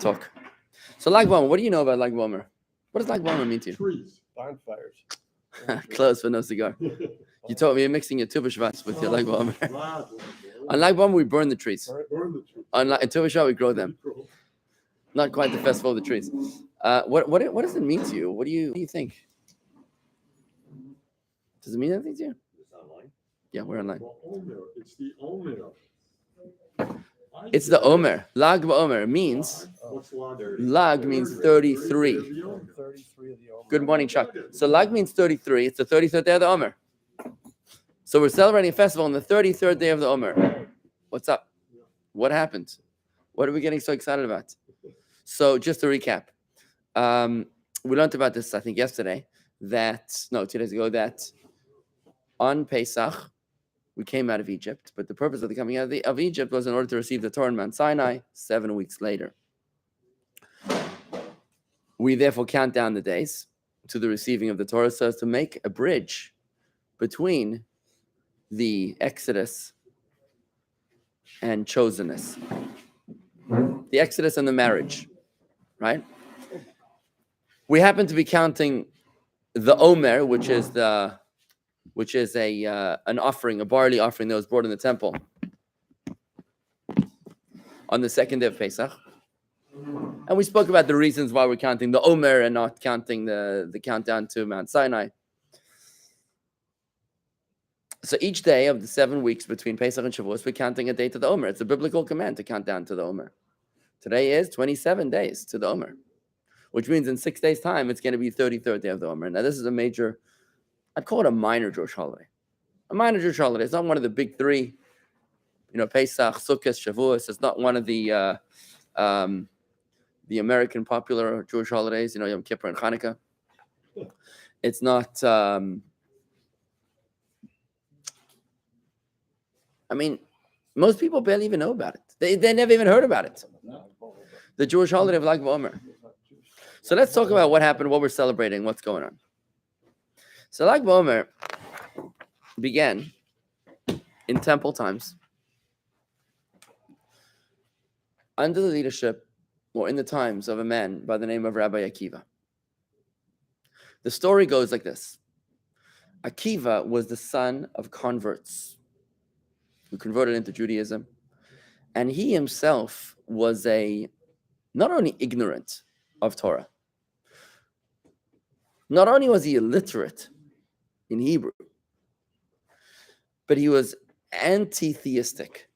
talk. So Lag Baomer, what do you know about Lag Baomer? What does Lag Baomer mean to you? Trees. Bonfires. Close, but no cigar. You told me you're mixing your Tu B'Shvat with your Lag Baomer. Right. On Lag Baomer, we burn the trees. Burn the trees. On in Tu B'Shvat, we grow them. Not quite the festival of the trees. What does it mean to you? What do you think? Does it mean anything to you? It's online. Yeah, we're online. Well, Omer. It's the Omer. It's the Omer. Lag Baomer means What's lag? Lag means 33. 33 of the Omer. Good morning, Chuck. So Lag means 33. It's the 33rd day of the Omer. So we're celebrating a festival on the 33rd day of the Omer. What's up? What happened? What are we getting so excited about? So just to recap, we learned about this, I think, yesterday, 2 days ago, that on Pesach, we came out of Egypt, but the purpose of the coming out of Egypt was in order to receive the Torah on Mount Sinai 7 weeks later. We therefore count down the days to the receiving of the Torah so as to make a bridge between the Exodus and chosenness. The Exodus and the marriage, right? We happen to be counting the Omer, which is an offering, a barley offering that was brought in the temple on the second day of Pesach. And we spoke about the reasons why we're counting the Omer and not counting the countdown to Mount Sinai. So each day of the 7 weeks between Pesach and Shavuos, we're counting a day to the Omer. It's a biblical command to count down to the Omer. Today is 27 days to the Omer, which means in 6 days' time, it's going to be 33rd day of the Omer. Now, this is a major, I'd call it a minor Jewish holiday. A minor Jewish holiday. It's not one of the big three, Pesach, Sukkot, Shavuos. It's not one of the American popular Jewish holidays, Yom Kippur and Hanukkah. It's not, most people barely even know about it. They never even heard about it. The Jewish holiday of Lag Baomer. So let's talk about what happened, what we're celebrating, what's going on. So Lag Baomer began in temple times under the leadership, or in the times, of a man by the name of Rabbi Akiva. The story goes like this. Akiva was the son of converts who converted into Judaism. And he himself was not only ignorant of Torah, not only was he illiterate in Hebrew, but he was anti-theistic.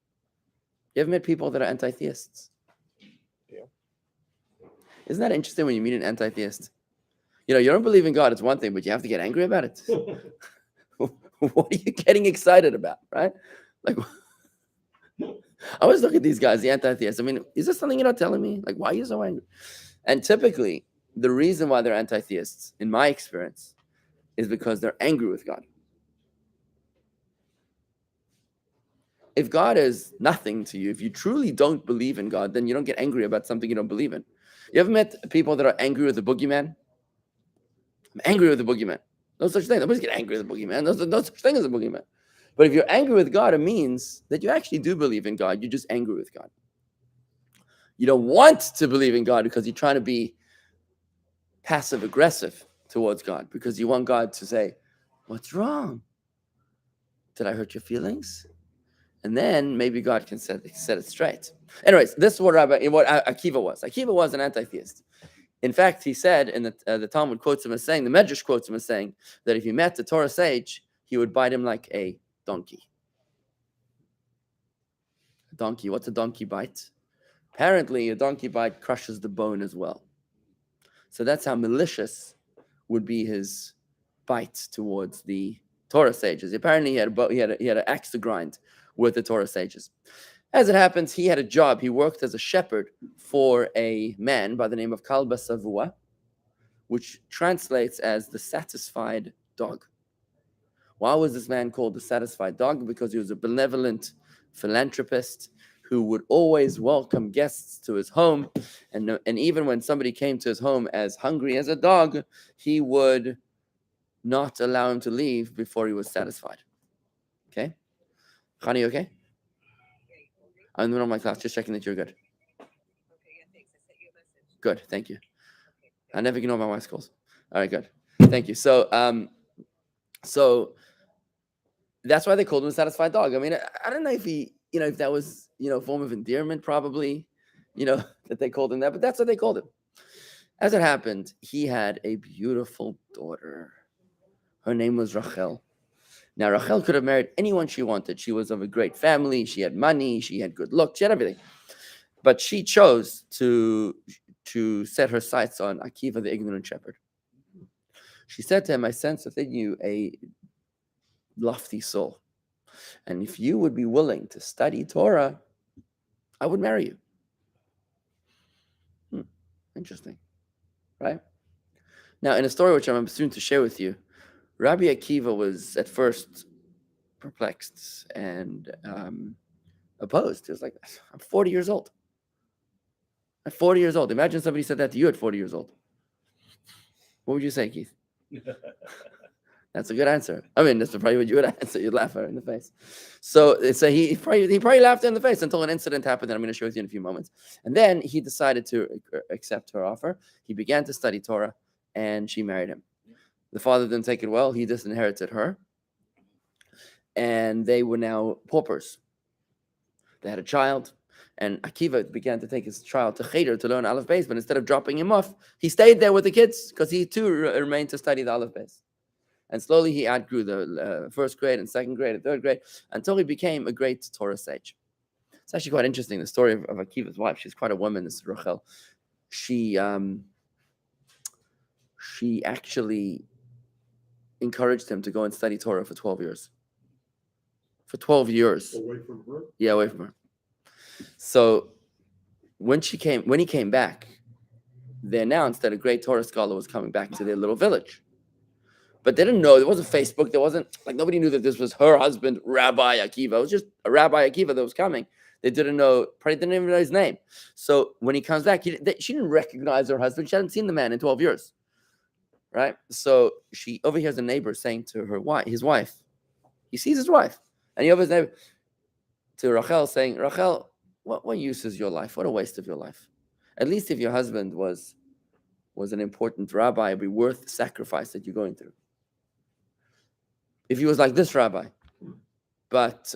You ever met people that are anti-theists? Yeah. Isn't that interesting when you meet an anti-theist? You don't believe in God, it's one thing, but you have to get angry about it. What are you getting excited about, right? Like, I always look at these guys, the anti-theists. Is this something you're not telling me? Like, why are you so angry? And typically, the reason why they're anti-theists, in my experience, is because they're angry with God. If God is nothing to you, if you truly don't believe in God, then you don't get angry about something you don't believe in. You ever met people that are angry with the boogeyman? I'm angry with the boogeyman. No such thing. Nobody's get angry with the boogeyman. There's no such thing as a boogeyman. But if you're angry with God, it means that you actually do believe in God. You're just angry with God. You don't want to believe in God because you're trying to be passive-aggressive towards God, because you want God to say, what's wrong? Did I hurt your feelings? And then maybe God can set it straight. Anyways, this is what Akiva was. Akiva was an anti-theist. In fact, he said, in the Talmud quotes him as saying, the Medrash quotes him as saying, that if he met the Torah sage, he would bite him like a donkey. A donkey. What's a donkey bite? Apparently, a donkey bite crushes the bone as well. So that's how malicious would be his bite towards the Torah sages. Apparently, he had an axe to grind with the Torah sages. As it happens, he had a job. He worked as a shepherd for a man by the name of Kalba Savua, which translates as the satisfied dog. Why was this man called the satisfied dog? Because he was a benevolent philanthropist who would always welcome guests to his home. And even when somebody came to his home as hungry as a dog, he would not allow him to leave before he was satisfied. Okay? Khani, you okay? I'm in the middle of my class, just checking that you're good. Okay, yeah, thanks. I sent you a Good, thank you. I never ignore my wife's calls. All right, good. Thank you. So that's why they called him a satisfied dog. I mean, I don't know if if that was, a form of endearment, probably, that they called him that, but that's what they called him. As it happened, he had a beautiful daughter. Her name was Rachel. Now, Rachel could have married anyone she wanted. She was of a great family. She had money. She had good looks. She had everything. But she chose to set her sights on Akiva, the ignorant shepherd. She said to him, I sense within you a lofty soul. And if you would be willing to study Torah, I would marry you. Interesting, right? Now, in a story which I'm soon to share with you, Rabbi Akiva was at first perplexed and opposed. He was like, I'm 40 years old. At 40 years old. Imagine somebody said that to you at 40 years old. What would you say, Keith? That's a good answer. I mean, that's probably what you would answer. You'd laugh at her in the face. So he probably laughed her in the face until an incident happened that I'm going to share with you in a few moments. And then he decided to accept her offer. He began to study Torah, and she married him. The father didn't take it well. He disinherited her. And they were now paupers. They had a child. And Akiva began to take his child to Cheder to learn Aleph Beis, but instead of dropping him off, he stayed there with the kids because he too remained to study the Aleph Beis. And slowly he outgrew the first grade and second grade and third grade until he became a great Torah sage. It's actually quite interesting, the story of Akiva's wife. She's quite a woman, this Rachel. She actually encouraged him to go and study Torah for 12 years. For 12 years. Away from her? Yeah, away from her. So when he came back, they announced that a great Torah scholar was coming back to their little village. But they didn't know. There wasn't Facebook. There wasn't, nobody knew that this was her husband, Rabbi Akiva. It was just a Rabbi Akiva that was coming. They didn't know, probably didn't even know his name. So when he comes back, she didn't recognize her husband. She hadn't seen the man in 12 years. Right? So she overhears a neighbor saying to his wife, he sees his wife, and he overhears neighbor to Rachel saying, Rachel, what use is your life? What a waste of your life. At least if your husband was an important rabbi, it'd be worth the sacrifice that you're going through. If he was like this rabbi. But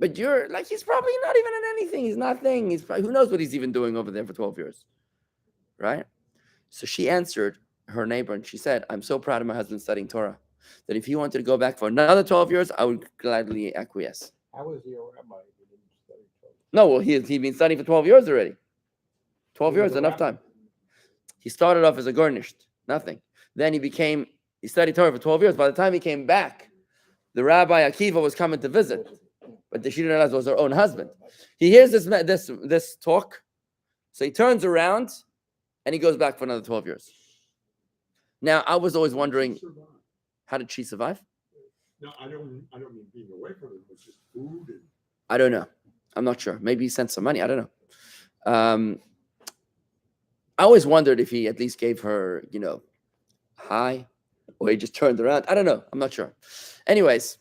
you're like, he's probably not even in anything. He's nothing. He's probably, who knows what he's even doing over there for 12 years. Right? So she answered her neighbor and she said, I'm so proud of my husband studying Torah that if he wanted to go back for another 12 years, I would gladly acquiesce. How was he a rabbi if he didn't study Torah? No, well, he'd been studying for 12 years already. 12 years, enough time. He started off as a garnished, nothing. Then he studied Torah for 12 years. By the time he came back, the Rabbi Akiva was coming to visit, but she didn't realize it was her own husband. He hears this talk, so he turns around and he goes back for another 12 years. Now, I was always wondering, how did she survive? No, I don't mean being away from him, but just food and... I don't know. I'm not sure. Maybe he sent some money. I don't know. I always wondered if he at least gave her, hi, or he just turned around. I don't know. I'm not sure. Anyways,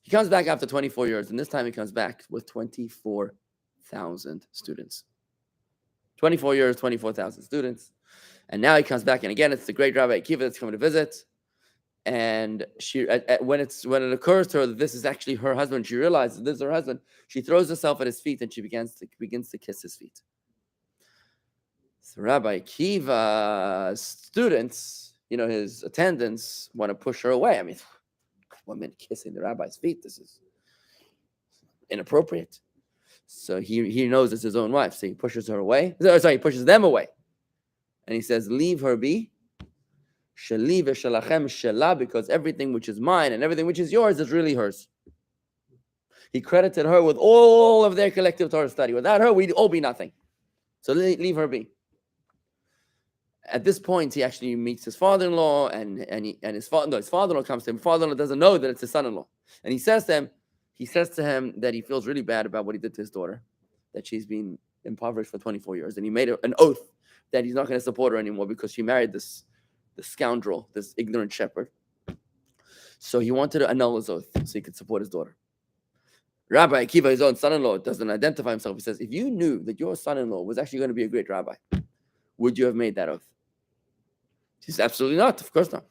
he comes back after 24 years, and this time he comes back with 24,000 students. 24 years, 24,000 students. And now he comes back, and again, it's the great Rabbi Akiva that's coming to visit. And she, when it occurs to her that this is actually her husband, she realizes this is her husband. She throws herself at his feet, and she begins to kiss his feet. So Rabbi Akiva's students, his attendants, want to push her away. I mean, woman kissing the rabbi's feet, this is inappropriate. So he knows it's his own wife, so he pushes her away. He pushes them away. And he says, leave her be. Shali v'shalachem shala, because everything which is mine and everything which is yours is really hers. He credited her with all of their collective Torah study. Without her, we'd all be nothing. So leave her be. At this point, he actually meets his father-in-law, and his father-in-law comes to him. Father-in-law doesn't know that it's his son-in-law, and he says to him that he feels really bad about what he did to his daughter, that she's been impoverished for 24 years, and he made an oath that he's not going to support her anymore because she married this scoundrel, this ignorant shepherd. So he wanted to annul his oath so he could support his daughter. Rabbi Akiva, his own son-in-law, doesn't identify himself. He says, if you knew that your son-in-law was actually going to be a great rabbi, would you have made that oath? He says, absolutely not. Of course not.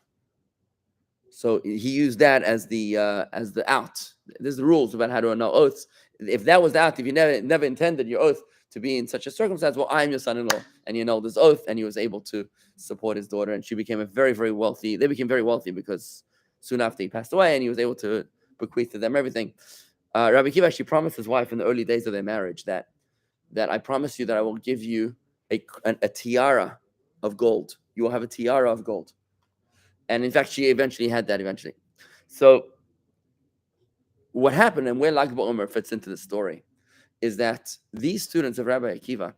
So he used that as the out. There's the rules about how to annul oaths. If that was the out, if you never intended your oath to be in such a circumstance, well, I am your son-in-law, and he annulled his oath, and he was able to support his daughter, and she became a very, very wealthy. They became very wealthy because soon after he passed away, and he was able to bequeath to them everything. Rabbi Akiva actually promised his wife in the early days of their marriage that I promise you that I will give you a tiara of gold. You will have a tiara of gold. And in fact, she eventually had that eventually. So what happened, and where Lag BaOmer fits into the story, is that these students of Rabbi Akiva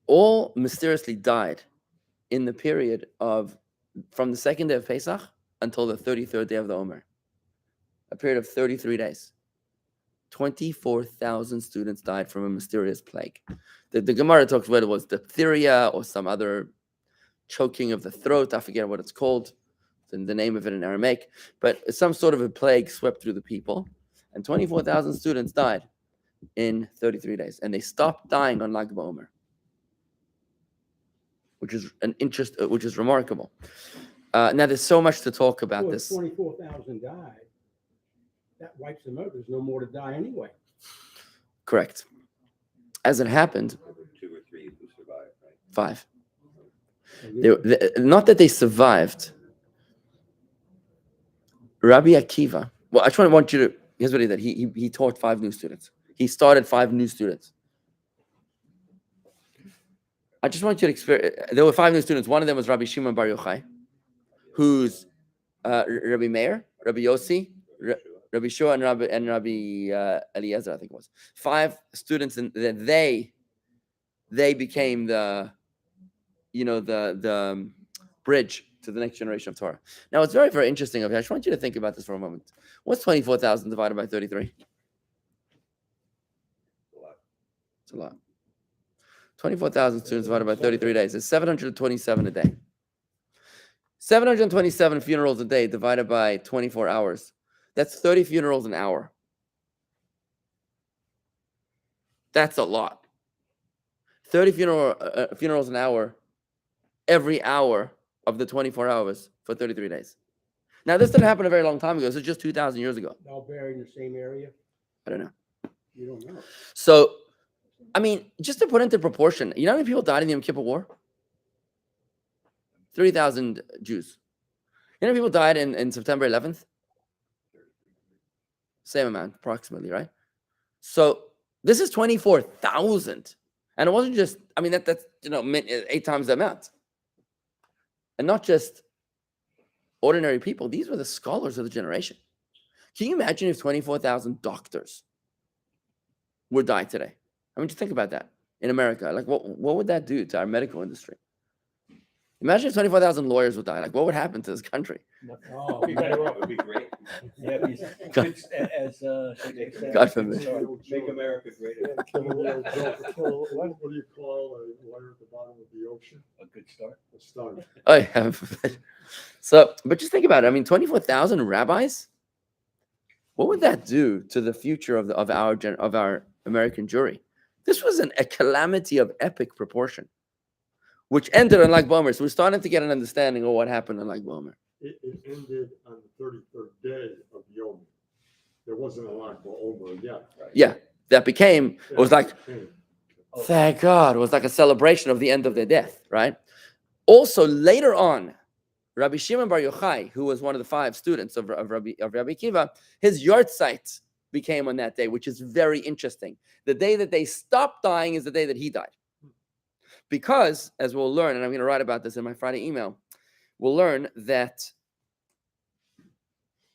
all mysteriously died in the period of from the second day of Pesach until the 33rd day of the Omer. A period of 33 days. 24,000 students died from a mysterious plague. The Gemara talks whether it was diphtheria or some other choking of the throat. I forget what it's called, the name of it in Aramaic, but some sort of a plague swept through the people, and 24,000 students died in 33 days, and they stopped dying on Lag BaOmer, which is which is remarkable. Now, there's so much to talk about Well, this. 24,000 died. That wipes them out. There's no more to die anyway. Correct. As it happened, 2 or 3 who survived, right? 5. So Not that they survived. Rabbi Akiva. Well, I just want you to. Here's what he did. He taught 5 new students. He started 5 new students. I just want you to experience. There were 5 new students. One of them was Rabbi Shimon Bar Yochai, who's Rabbi Meir, Rabbi Yossi, Rabbi Shua, and Rabbi Eliezer. I think it was 5 students, and then they became the bridge to the next generation of Torah. Now, it's very, very interesting. Okay, I just want you to think about this for a moment. What's 24,000 divided by 33? It's a lot. 24,000 students divided by 33 days is 727 a day. 727 funerals a day divided by 24 hours. That's 30 funerals an hour. That's a lot. 30 funerals an hour, every hour of the 24 hours for 33 days. Now, this didn't happen a very long time ago. This is just 2,000 years ago. all buried in the same area. I don't know. You don't know. So, I mean, just to put into proportion, you know how many people died in the Yom Kippur War? 3,000 Jews. You know how many people died in September 11th? Same amount, approximately, right? So, this is 24,000. And it wasn't just, I mean, that's 8 times the amount. And not just ordinary people. These were the scholars of the generation. Can you imagine if 24,000 doctors would die today? I mean, just think about that in America. Like, what would that do to our medical industry? Imagine if 24,000 lawyers would die. Like, what would happen to this country? Oh, Be better off. It would be great. Yeah, God- as Shakespeare said, God forbid. Make America great again. What do you call a lawyer at the bottom of the ocean? a good start. A stone. Oh, yeah. So, but just think about it. I mean, 24,000 rabbis. What would that do to the future of our American jury? This was a calamity of epic proportion, which ended on Lag BaOmer. So we're starting to get an understanding of what happened on Lag BaOmer. It ended on the 33rd day of Yom. There wasn't a lot over yet. Right? Yeah, that became. It was like, Oh. thank God, it was like a celebration of the end of their death, right? Also, later on, Rabbi Shimon Bar Yochai, who was one of the 5 students of Rabbi Akiva, his yahrzeit became on that day, which is very interesting. The day that they stopped dying is the day that he died. Because, as we'll learn, and I'm going to write about this in my Friday email, we'll learn that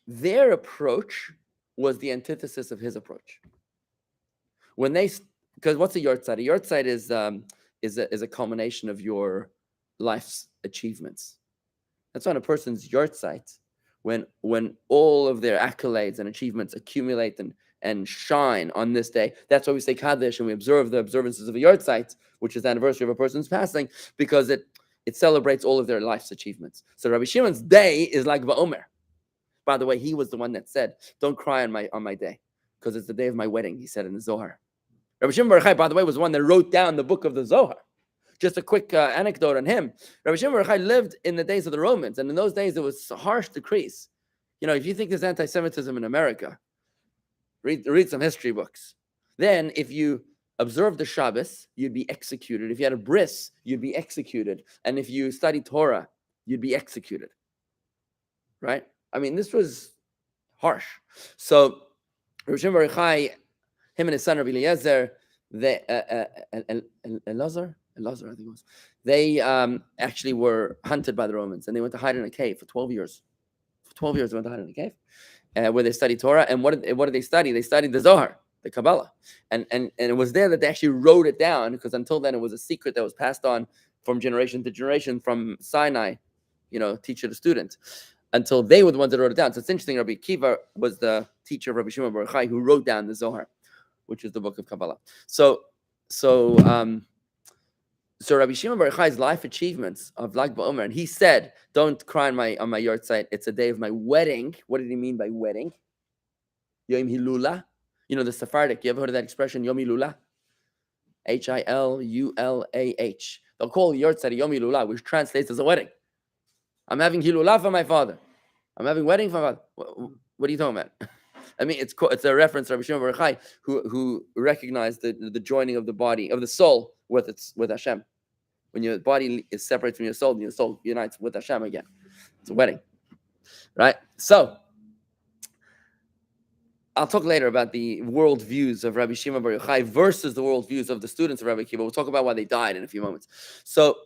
their approach was the antithesis of his approach. Because what's a yahrzeit? A yahrzeit is a culmination of your life's achievements. That's on a person's yahrzeit, when all of their accolades and achievements accumulate and shine on this day. That's why we say Kaddish and we observe the observances of a yahrzeit, which is the anniversary of a person's passing, because it celebrates all of their life's achievements. So Rabbi Shimon's day is like Baomer. By the way, he was the one that said, "Don't cry on my day, because it's the day of my wedding." He said in the Zohar. Rabbi Shimon Bar Yochai, by the way, was the one that wrote down the book of the Zohar. Just a quick anecdote on him. Rabbi Shimon Bar Yochai lived in the days of the Romans, and in those days it was harsh decrees. If you think there's anti-Semitism in America, read some history books. Then, if you observed the Shabbos, you'd be executed. If you had a bris, you'd be executed. And if you studied Torah, you'd be executed. Right? I mean, this was harsh. So, Rabbi Shimon Bar Yochai, him and his son Rabbi Eliezer, Elazar, I think it was. They actually were hunted by the Romans, and they went to hide in a cave for 12 years. For 12 years, they went to hide in a cave, where they studied Torah. And what did they study? They studied the Zohar, the Kabbalah, and it was there that they actually wrote it down, because until then it was a secret that was passed on from generation to generation, from Sinai, teacher to student, until they were the ones that wrote it down. So it's interesting. Rabbi Akiva was the teacher of Rabbi Shimon Bar Yochai, who wrote down the Zohar, which is the book of Kabbalah. So Rabbi Shimon Bar Yochai's life achievements of Lag Baomer, and he said, "Don't cry on my yahrzeit. It's a day of my wedding." What did he mean by wedding? Yom Hilula. The Sephardic. You ever heard of that expression, Yom Hilula? Hilulah. They'll call yahrzeit Yom Hilula, which translates as a wedding. I'm having Hilula for my father. I'm having wedding for my father. What are you talking about? I mean, it's a reference to Rabbi Shimon Bar Yochai, who recognized the joining of the body, of the soul, with Hashem. When your body is separated from your soul, and your soul unites with Hashem again. It's a wedding, right? So, I'll talk later about the worldviews of Rabbi Shimon Bar Yochai versus the worldviews of the students of Rabbi Akiva. We'll talk about why they died in a few moments. So,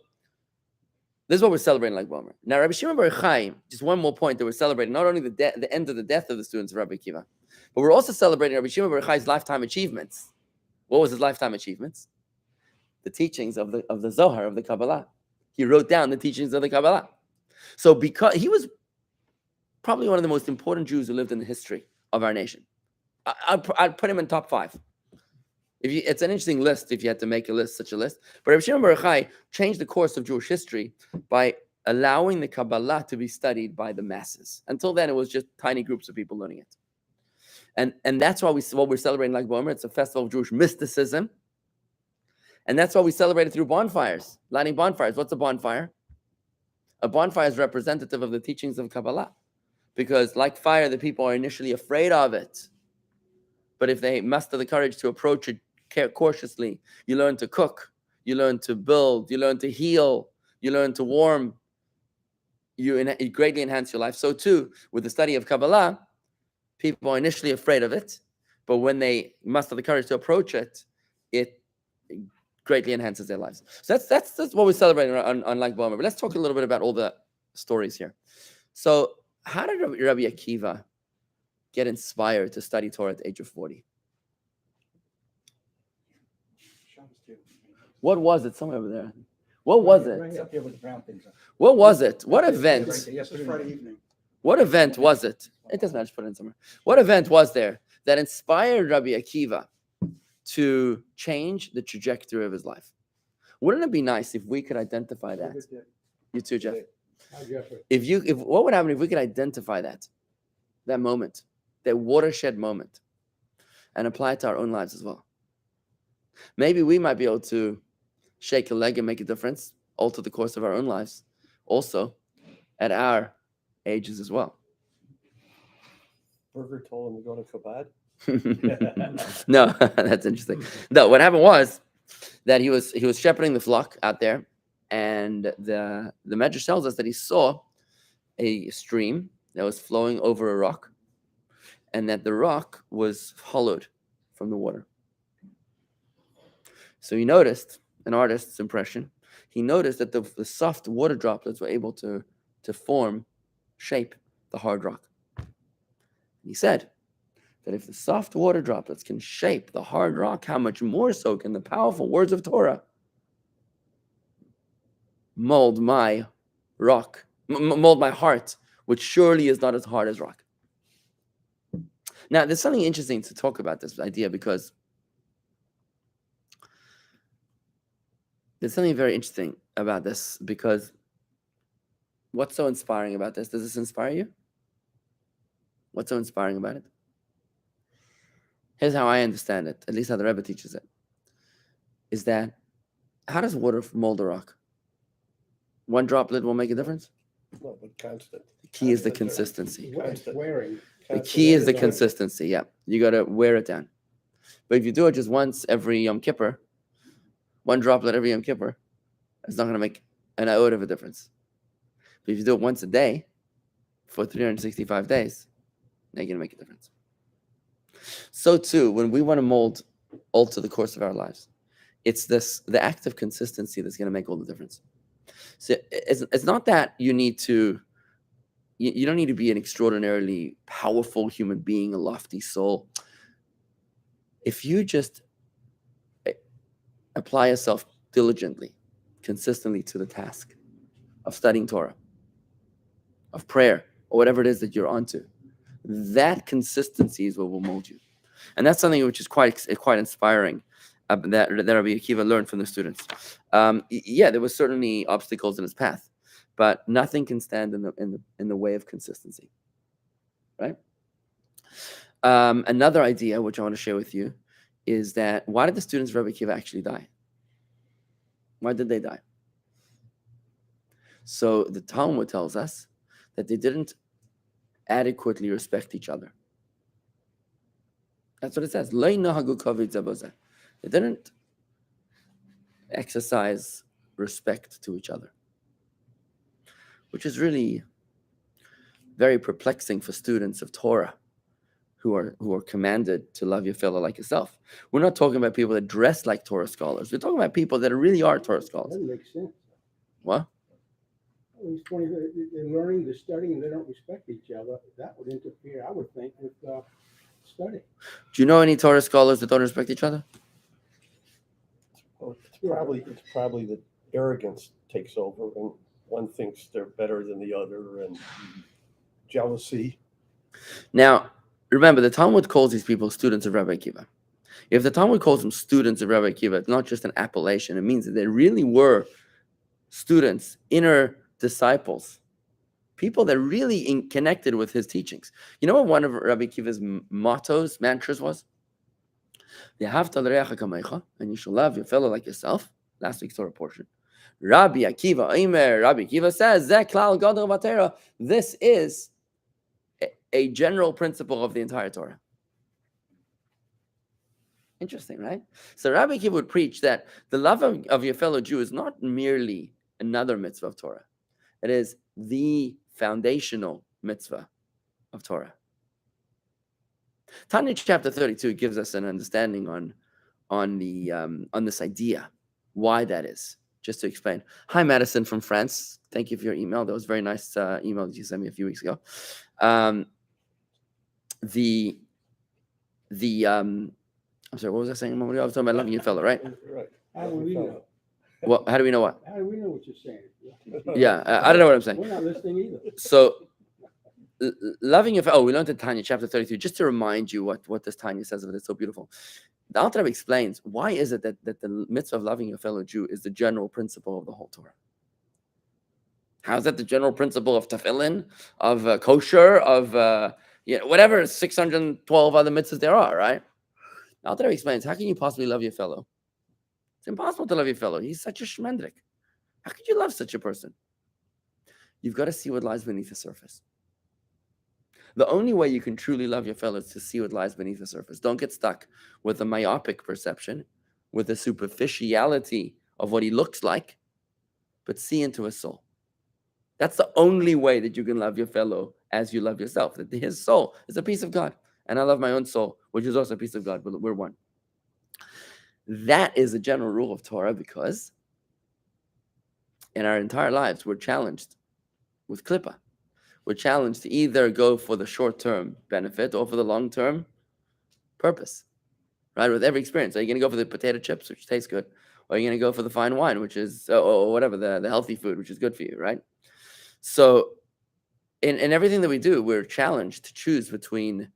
this is what we're celebrating like Baomer. Now, Rabbi Shimon Bar Yochai, just one more point that we're celebrating, not only the end of the death of the students of Rabbi Akiva, but we're also celebrating Rabbi Shimon Bar Yochai's lifetime achievements. What was his lifetime achievements? The teachings of the Zohar, of the Kabbalah. He wrote down the teachings of the Kabbalah. So because he was probably one of the most important Jews who lived in the history of our nation. I'd put him in top 5. It's an interesting list if you had to make such a list. But Rabbi Shimon Bar Yochai changed the course of Jewish history by allowing the Kabbalah to be studied by the masses. Until then, it was just tiny groups of people learning it. And that's why what we're celebrating like Baomer. It's a festival of Jewish mysticism. And that's why we celebrate it through bonfires, lighting bonfires. What's a bonfire? A bonfire is representative of the teachings of Kabbalah. Because like fire, the people are initially afraid of it. But if they muster the courage to approach it cautiously, you learn to cook, you learn to build, you learn to heal, you learn to warm, you greatly enhance your life. So too, with the study of Kabbalah, people are initially afraid of it, but when they muster the courage to approach it, it greatly enhances their lives. So that's what we're celebrating on Lag Baomer. But let's talk a little bit about all the stories here. So how did Rabbi Akiva get inspired to study Torah at the age of 40? What was it? Somewhere over there. What was it? Right up here with the brown things on. What was it? What event? Right there, yesterday Friday night. evening. What event was it? It doesn't matter. Just put it in somewhere. What event was there that inspired Rabbi Akiva to change the trajectory of his life? Wouldn't it be nice if we could identify that? You too, Jeff. What would happen if we could identify that moment, that watershed moment, and apply it to our own lives as well? Maybe we might be able to shake a leg and make a difference, alter the course of our own lives, also at our ages as well. Berger told him to go to Chabad. No, that's interesting. No, what happened was that he was shepherding the flock out there, and the Medrash tells us that he saw a stream that was flowing over a rock, and that the rock was hollowed from the water. So he noticed, an artist's impression, he noticed that the soft water droplets were able to shape the hard rock. He said that if the soft water droplets can shape the hard rock, how much more so can the powerful words of Torah mold my rock, mold my heart, which surely is not as hard as rock. Now, there's something interesting to talk about this idea, because there's something very interesting about this, because what's so inspiring about this? Does this inspire you? What's so inspiring about it? Here's how I understand it, at least how the Rebbe teaches it, is that how does water mold a rock? One droplet will make a difference? No, but constant. The key is the Constant. consistency. It's wearing. The Constant key is the effort. consistency, yeah. You got to wear it down. But if you do it just once every Yom Kippur, one droplet every Yom Kippur, it's not going to make an iota of a difference. But if you do it once a day for 365 days, now you're going to make a difference. So too, when we want to alter the course of our lives, it's the act of consistency that's going to make all the difference. So it's not that you need to, you don't need to be an extraordinarily powerful human being, a lofty soul. If you just apply yourself diligently, consistently to the task of studying Torah, of prayer, or whatever it is that you're onto, that consistency is what will mold you. And that's something which is quite inspiring that Rabbi Akiva learned from the students. There were certainly obstacles in his path, but nothing can stand in the way of consistency, right? Another idea which I want to share with you is that why did the students of Rabbi Akiva actually die? Why did they die? So the Talmud tells us that they didn't adequately respect each other. That's what it says. They didn't exercise respect to each other, which is really very perplexing for students of Torah who are commanded to love your fellow like yourself. We're not talking about people that dress like Torah scholars. We're talking about people that really are Torah scholars. Doesn't make sense. What? It's funny, they're learning, they're studying, and they don't respect each other. That would interfere, I would think, with study. Do you know any Torah scholars that don't respect each other? Well, it's probably that arrogance takes over, and one thinks they're better than the other, and jealousy. Now, remember, the Talmud calls these people students of Rabbi Akiva. If the Talmud calls them students of Rabbi Akiva, it's not just an appellation. It means that they really were students, inner disciples, people that really connected with his teachings. You know what one of Rabbi Akiva's mantras was? And you shall love your fellow like yourself. Last week's Torah portion. Rabbi Akiva, Omer, Rabbi Akiva says, this is a general principle of the entire Torah. Interesting, right? So Rabbi Akiva would preach that the love of your fellow Jew is not merely another mitzvah of Torah. It is the foundational mitzvah of Torah. Tanya chapter 32 gives us an understanding on this idea, why that is. Just to explain. Hi, Madison from France. Thank you for your email. That was a very nice email that you sent me a few weeks ago. I'm sorry, what was I saying a moment ago? I was talking about loving your fellow, right? Right. How do we know? Well, how do we know what? How do we know what you're saying? Yeah, I don't know what I'm saying. We're not listening either. So, loving your fellow. Oh, we learned in Tanya chapter 32. Just to remind you what this Tanya says of it, it's so beautiful. The Alter Rebbe explains why is it that the mitzvah of loving your fellow Jew is the general principle of the whole Torah. How is that the general principle of tefillin, of kosher, of whatever 612 other mitzvahs there are, right? The Alter Rebbe explains, how can you possibly love your fellow? It's impossible to love your fellow. He's such a shmendrik. How could you love such a person? You've got to see what lies beneath the surface. The only way you can truly love your fellow is to see what lies beneath the surface. Don't get stuck with a myopic perception, with the superficiality of what he looks like, but see into his soul. That's the only way that you can love your fellow as you love yourself. That his soul is a piece of God. And I love my own soul, which is also a piece of God, but we're one. That is a general rule of Torah because in our entire lives, we're challenged with klippah. We're challenged to either go for the short-term benefit or for the long-term purpose, right? With every experience. Are you going to go for the potato chips, which taste good? Or are you going to go for the fine wine, which is, or whatever, the healthy food, which is good for you, right? So in everything that we do, we're challenged to choose between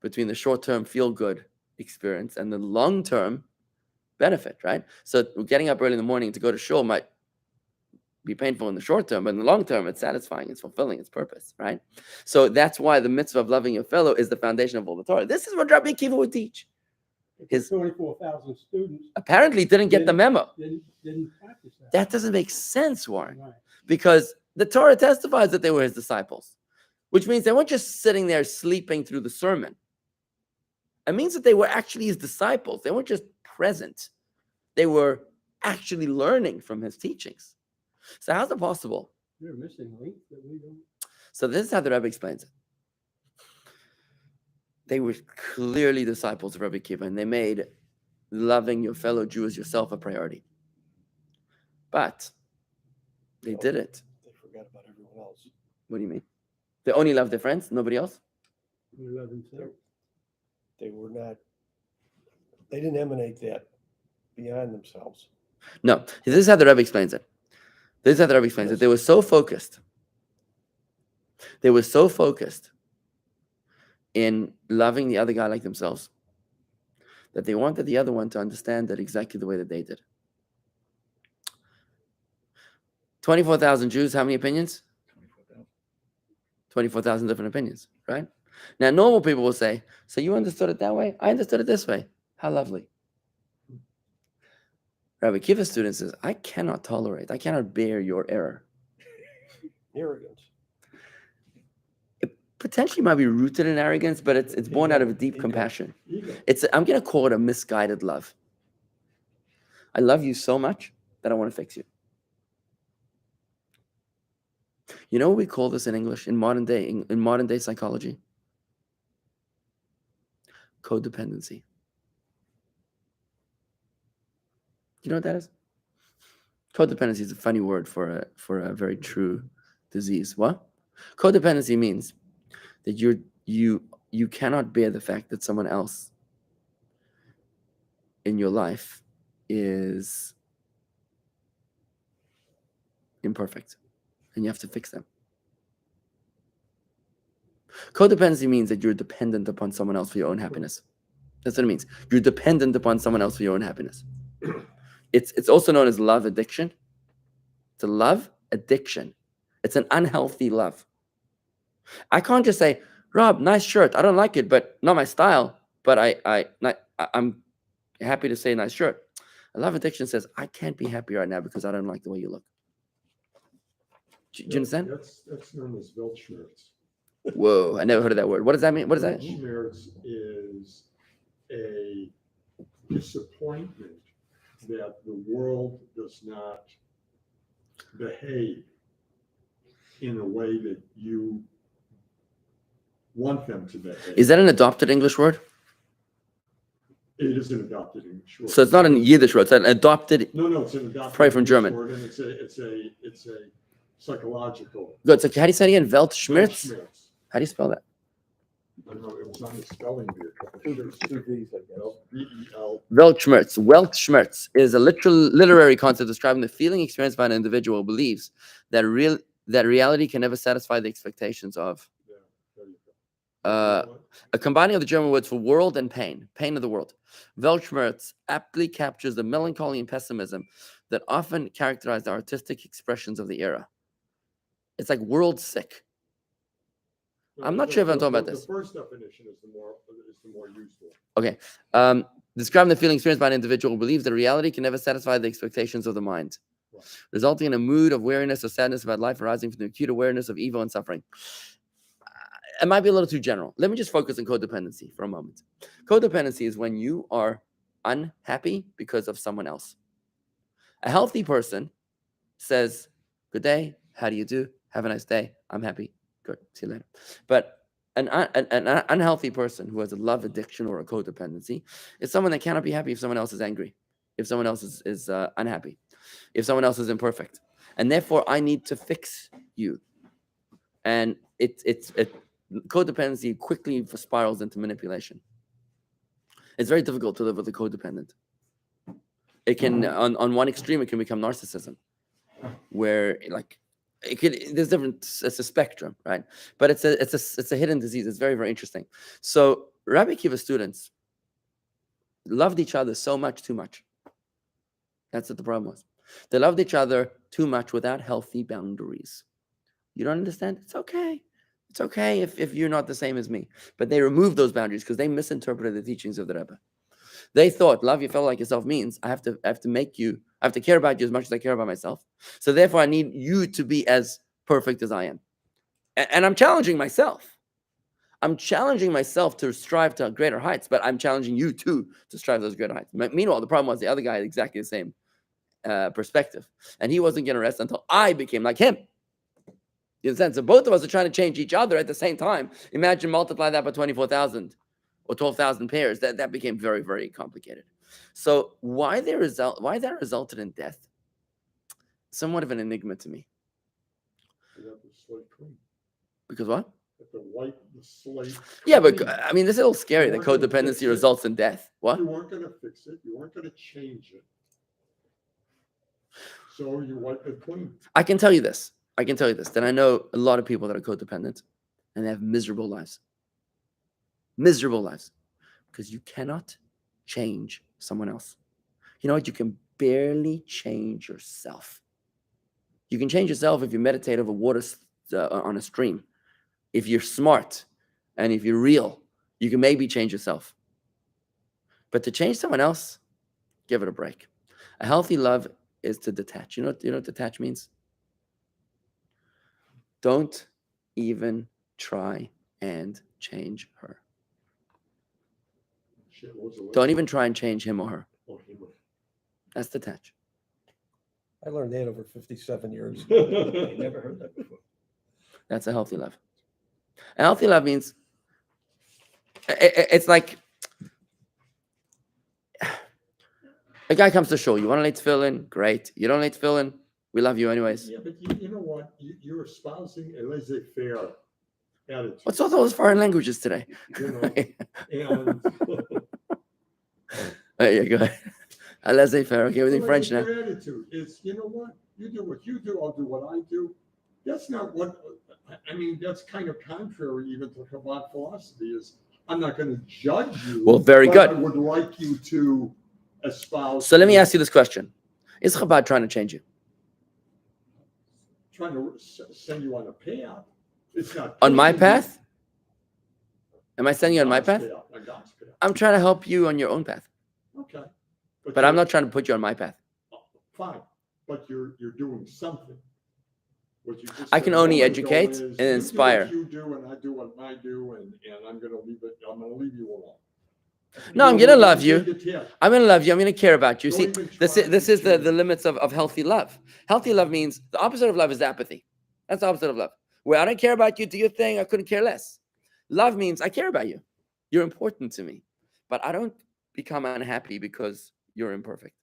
the short-term feel-good experience and the long-term benefit, right? So getting up early in the morning to go to shul might be painful in the short term, but in the long term, it's satisfying, it's fulfilling, it's purpose, right? So that's why the mitzvah of loving your fellow is the foundation of all the Torah. This is what Rabbi Akiva would teach. His 24,000 students apparently didn't get the memo. didn't practice that. That doesn't make sense, Warren, Right. because the Torah testifies that they were his disciples, which means they weren't just sitting there sleeping through the sermon. It means that they were actually his disciples. They weren't just present. They were actually learning from his teachings. So how's it possible? You're missing a link that we don't. So this is how the Rebbe explains it. They were clearly disciples of Rabbi Akiva, and they made loving your fellow Jew as yourself a priority. But they did it. They forgot about everyone else. What do you mean? They only loved their friends, nobody else? We love them too. They were not, they didn't emanate that beyond themselves. No. This is how the Rebbe explains it. This is how the Rebbe explains it. They were so focused. They were so focused in loving the other guy like themselves that they wanted the other one to understand that exactly the way that they did. 24,000 Jews, how many opinions? 24,000 different opinions, right? Now, normal people will say, so you understood it that way? I understood it this way. How lovely. Rabbi Akiva's student says, I cannot bear your error. Arrogance. It potentially might be rooted in arrogance, but it's born out of a deep compassion. Ego. I'm going to call it a misguided love. I love you so much that I want to fix you. You know what we call this in English, in modern day psychology? Codependency. You know what that is? Codependency is a funny word for a very true disease. What? Codependency means that you cannot bear the fact that someone else in your life is imperfect, and you have to fix them. Codependency means that you're dependent upon someone else for your own happiness. That's what it means. You're dependent upon someone else for your own happiness. It's also known as love addiction. It's a love addiction. It's an unhealthy love. I can't just say, Rob, nice shirt. I don't like it, but not my style. But I'm happy to say nice shirt. A love addiction says, I can't be happy right now because I don't like the way you look. Do you understand? That's known as Weltschmerz. Whoa, I never heard of that word. What does that mean? What does that mean? Weltschmerz is a disappointment that the world does not behave in a way that you want them to behave. Is that an adopted English word? It is an adopted English word. So it's not an Yiddish word. It's an adopted. No, it's an adopted Probably from English German. word, and it's a psychological. Good. So how do you say it again? Weltschmerz? Weltschmerz. How do you spell that? I don't know, it was on the spelling bee a couple of years ago. Two V's, I guess. L-E-E-L. Weltschmerz. Weltschmerz is a literary concept describing the feeling experienced by an individual who believes that reality can never satisfy the expectations of. Yeah, there you go. A combining of the German words for world and pain of the world. Weltschmerz aptly captures the melancholy and pessimism that often characterize the artistic expressions of the era. It's like world sick. I'm not sure if I'm talking about this. The first definition is the more useful. Okay. Describing the feeling experienced by an individual who believes that reality can never satisfy the expectations of the mind, Right. resulting in a mood of weariness or sadness about life arising from the acute awareness of evil and suffering. It might be a little too general. Let me just focus on codependency for a moment. Codependency is when you are unhappy because of someone else. A healthy person says, good day, how do you do? Have a nice day, I'm happy. Good, see you later. But an unhealthy person who has a love addiction or a codependency is someone that cannot be happy if someone else is angry, if someone else is unhappy, if someone else is imperfect. And therefore, I need to fix you. And codependency quickly spirals into manipulation. It's very difficult to live with a codependent. It can, on one extreme, it can become narcissism, where there's different. It's a spectrum, right? But it's a hidden disease. It's very, very interesting. So Rabbi Akiva's students loved each other so much, too much. That's what the problem was. They loved each other too much without healthy boundaries. You don't understand? It's okay. It's okay if you're not the same as me. But they removed those boundaries because they misinterpreted the teachings of the Rebbe. They thought love your fellow like yourself means I have to care about you as much as I care about myself. So therefore, I need you to be as perfect as I am. And I'm challenging myself. I'm challenging myself to strive to greater heights, but I'm challenging you too to strive to those greater heights. Meanwhile, the problem was the other guy had exactly the same perspective, and he wasn't going to rest until I became like him. You understand? So both of us are trying to change each other at the same time. Imagine multiply that by 24,000 or 12,000 pairs. That became very, very complicated. So why that resulted in death? Somewhat of an enigma to me. You have the slate clean. Because what? You have to wipe the slate. Yeah, but clean. I mean, this is a little scary that You weren't gonna codependency fix it. results in death. What? You weren't going to fix it. You weren't going to change it. So you wipe it clean. I can tell you this. That I know a lot of people that are codependent and they have miserable lives. Miserable lives. Because you cannot change someone else. You know what? You can barely change yourself. You can change yourself if you meditate over water on a stream. If you're smart and if you're real, you can maybe change yourself. But to change someone else, give it a break. A healthy love is to detach. You know what detach means? Don't even try and change her. Shit, what was the Don't even try and change him or her. Oh, he was- That's detach. I learned that over 57 years. I never heard that before. That's a healthy love. A healthy love means it's like a guy comes to shul. You want to lay tefillin? Great. You don't lay tefillin? We love you anyways. Yeah, but you know what? You're espousing a laissez-faire attitude. What's all those foreign languages today? You know, and Yeah, go ahead. A laissez-faire. Okay, everything well, French now. your attitude is, you know what? You do what you do. I'll do what I do. That's not what. I mean, that's kind of contrary even to Chabad philosophy. Is I'm not going to judge you. Well, very but good. I would like you to espouse. So let me ask you this question. Is Chabad trying to change you? Trying to send you on a path. It's not On my pushing you. path? Am I sending you on my God's path? on God's path. I'm trying to help you on your own path. Okay. But I'm not trying to put you on my path. Fine, but you're doing something. What you just I said can a only moment ago educate is, and you do what inspire. You do, and I do what I do, and I'm going to leave you alone. No, I'm You going to know, love you. take it, yeah. I'm going to love you. I'm going to care about you. Don't See, even this try is to the change. limits of healthy love. Healthy love means the opposite of love is apathy. That's the opposite of love. Where I don't care about you, do your thing, I couldn't care less. Love means I care about you. You're important to me. But I don't become unhappy because you're imperfect.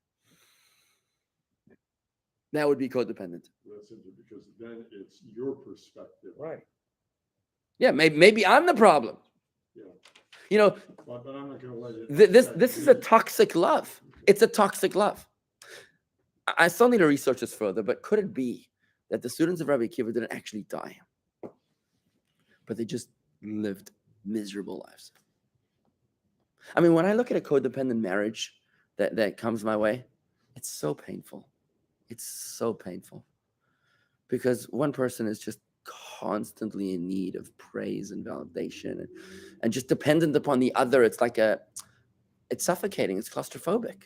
That would be codependent. Listen, because then it's your perspective. Right. Yeah, maybe I'm the problem. Yeah. You know, But I'm not going to let it. this affect is a me. toxic love. It's a toxic love. I still need to research this further, but could it be that the students of Rabbi Akiva didn't actually die, but they just lived miserable lives? I mean, when I look at a codependent marriage that comes my way, it's so painful. It's so painful because one person is just constantly in need of praise and validation and just dependent upon the other. It's like it's suffocating. It's claustrophobic.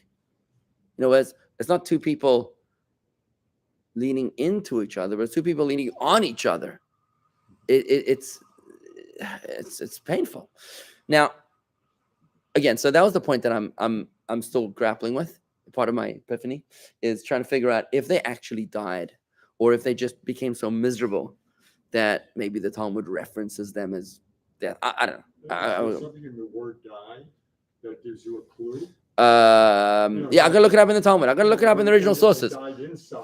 You know, it's not two people leaning into each other, but it's two people leaning on each other. It's painful. Now, again, so that was the point that I'm still grappling with. Part of my epiphany is trying to figure out if they actually died or if they just became so miserable that maybe the Talmud references them as death. I don't know. Is there something in the word die that gives you a clue? Yeah, I'm gonna look it up in the Talmud. I'm gonna look it up in the original sources.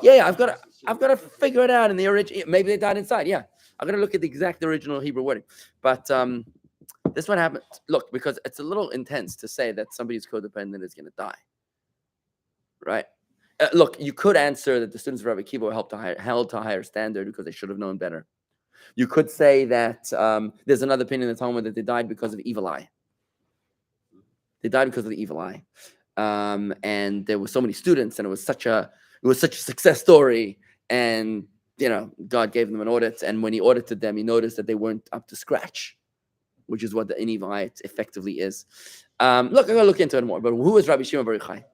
Yeah, I've got to figure it out in the original. Maybe they died inside. Yeah, I'm gonna look at the exact original Hebrew wording. But this one happened. Look, because it's a little intense to say that somebody's codependent is gonna die. Right? Look, you could answer that the students of Rabbi Akiva were held to a higher standard because they should have known better. You could say that there's another opinion in the Talmud that they died because of evil eye. They died because of the evil eye. And there were so many students, and it was such a it was such a success story, and God gave them an audit, and when he audited them, he noticed that they weren't up to scratch, which is what the Inivite effectively is. I'm gonna look into it more. But who is Rabbi Shimon Bar Yochai?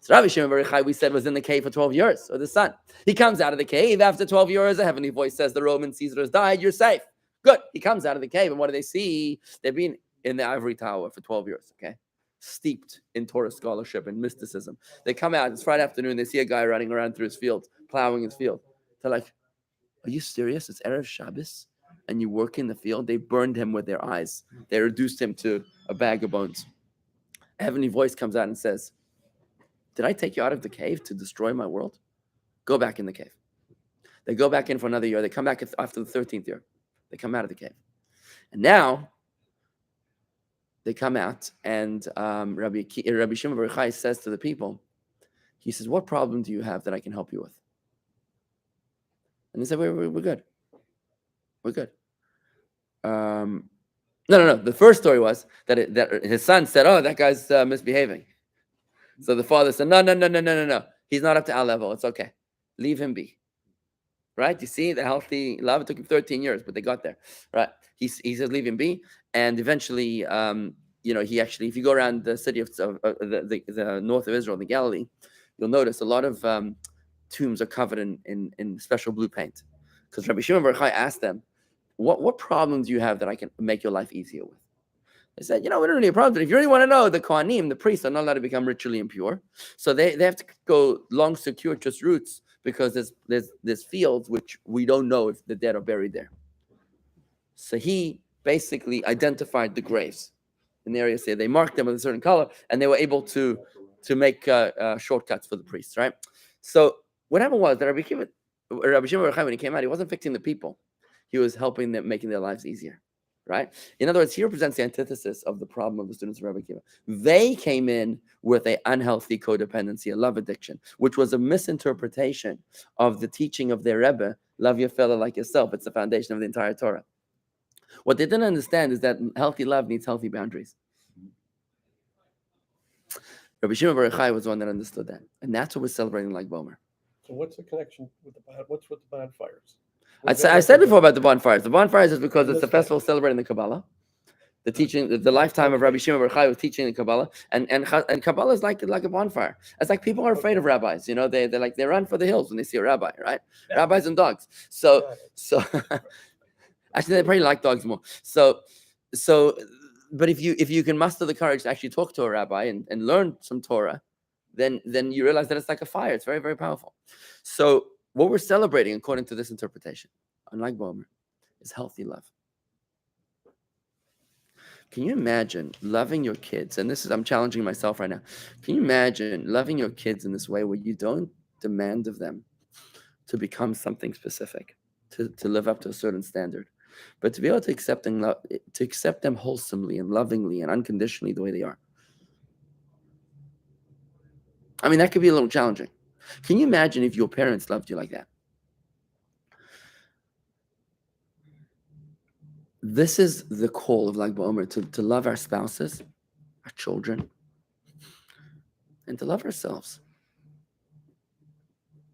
So Rabbi Shimon Bar Yochai, we said, was in the cave for 12 years, or the son. He comes out of the cave after 12 years. A heavenly voice says, the Roman Caesar has died. You're safe. Good. He comes out of the cave, and what do they see? They've been in the ivory tower for 12 years. Okay, steeped in Torah scholarship and mysticism. They come out. It's Friday afternoon. They see a guy running around through his field, plowing his field. They're like, "Are you serious? It's Erev Shabbos, and you work in the field?" They burned him with their eyes. They reduced him to a bag of bones. A heavenly voice comes out and says, "Did I take you out of the cave to destroy my world? Go back in the cave." They go back in for another year. They come back after the 13th year. They come out of the cave. And now they come out, and Rabbi Shimon Bar Yochai says to the people, he says, "What problem do you have that I can help you with?" And they said, we're good. We're good. No. The first story was that his son said, "Oh, that guy's misbehaving." So the father said, No. He's not up to our level. It's okay. Leave him be. Right? You see the healthy love. It took him 13 years, but they got there. Right? He said, "Leave him be." And eventually, he actually, if you go around the city of the north of Israel, the Galilee, you'll notice a lot of tombs are covered in special blue paint. Because Rabbi Shimon Bar Yochai asked them, what problem do you have that I can make your life easier with? They said, we don't really have a problem. If you really want to know, the Kohanim, the priests, are not allowed to become ritually impure. So they have to go long, circuitous routes, because there's fields which we don't know if the dead are buried there. So he basically identified the graves in the area. Say they marked them with a certain color, and they were able to make shortcuts for the priests, right? So what happened was that Rabbi Shimon Bar Yochai, when he came out, he wasn't fixing the people. He was helping them, making their lives easier, right? In other words, he represents the antithesis of the problem of the students of Rabbi Akiva. They came in with an unhealthy codependency, a love addiction, which was a misinterpretation of the teaching of their Rebbe, love your fellow like yourself. It's the foundation of the entire Torah. What they didn't understand is that healthy love needs healthy boundaries. Rabbi Shimon Bar Yochai was the one that understood that. And that's what we're celebrating like Baomer. So what's the connection with what's with the bonfires? I said before about the bonfires. The bonfires is because it's a festival celebrating the Kabbalah. The teaching, the lifetime of Rabbi Shimon Bar Yochai was teaching the Kabbalah, and Kabbalah is like a bonfire. It's like people are afraid of rabbis. They run for the hills when they see a rabbi, right? Yeah. Rabbis and dogs. So actually they probably like dogs more. So but if you can muster the courage to actually talk to a rabbi and learn some Torah, then you realize that it's like a fire. It's very, very powerful. So what we're celebrating, according to this interpretation, unlike Baomer, is healthy love. Can you imagine loving your kids? And I'm challenging myself right now. Can you imagine loving your kids in this way where you don't demand of them to become something specific, to live up to a certain standard, but to be able to accept them wholesomely and lovingly and unconditionally the way they are? I mean, that could be a little challenging. Can you imagine if your parents loved you like that? This is the call of Lag BaOmer, to love our spouses, our children, and to love ourselves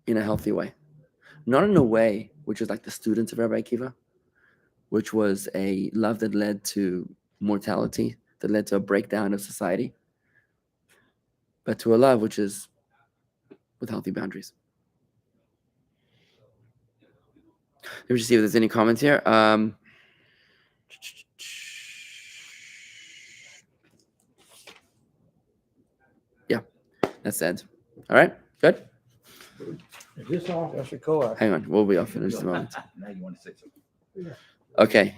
in a healthy way. Not in a way which is like the students of Rabbi Akiva, which was a love that led to mortality, that led to a breakdown of society, but to a love which is with healthy boundaries. Let me just see if there's any comments here. Yeah, that's it. All right, good. Is this all? Yashikoa. Hang on, we'll be off in just a moment. Now you want to say something. Yeah. Okay.